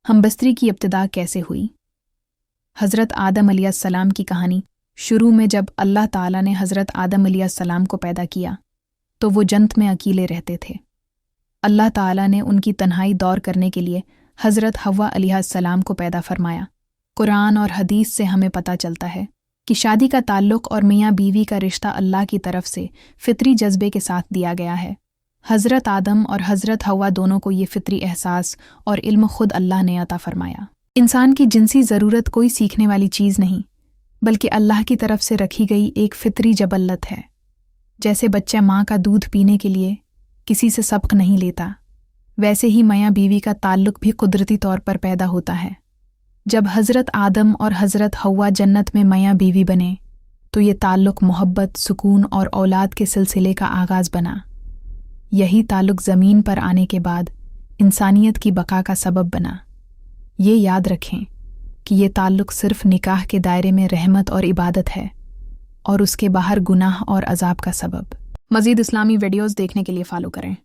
हमबस्तरी की इब्तिदा कैसे हुई? हज़रत आदम अलैहिस्सलाम की कहानी। शुरू में जब अल्लाह ताला ने हज़रत आदम अलैहिस्सलाम को पैदा किया तो वो जन्नत में अकेले रहते थे। अल्लाह ताला ने उनकी तन्हाई दूर करने के लिए हज़रत हव्वा अलैहिस्सलाम को पैदा फरमाया। कुरान और हदीस से हमें पता चलता है कि शादी का ताल्लुक़ और मियाँ बीवी का रिश्ता अल्लाह की तरफ से फ़ितरी जज्बे के साथ दिया गया है। हज़रत आदम और हज़रत हव्वा दोनों को ये फ़ितरी एहसास और इल्म खुद अल्लाह ने अता फरमाया। इंसान की जिनसी ज़रूरत कोई सीखने वाली चीज़ नहीं, बल्कि अल्लाह की तरफ से रखी गई एक फ़ितरी जबल्लत है। जैसे बच्चा माँ का दूध पीने के लिए किसी से सबक नहीं लेता, वैसे ही मियाँ बीवी का ताल्लुक़ भी कुदरती तौर पर पैदा होता है। जब हज़रत आदम और हज़रत हव्वा जन्नत में मियाँ बीवी बने तो ये ताल्लुक़ मोहब्बत, सुकून और औलाद के सिलसिले का आगाज़ बना। यही ताल्लुक़ ज़मीन पर आने के बाद इंसानियत की बका का सबब बना। ये याद रखें कि ये ताल्लुक़ सिर्फ़ निकाह के दायरे में रहमत और इबादत है और उसके बाहर गुनाह और अज़ाब का सबब। मज़ीद इस्लामी वीडियोज़ देखने के लिए फ़ॉलो करें।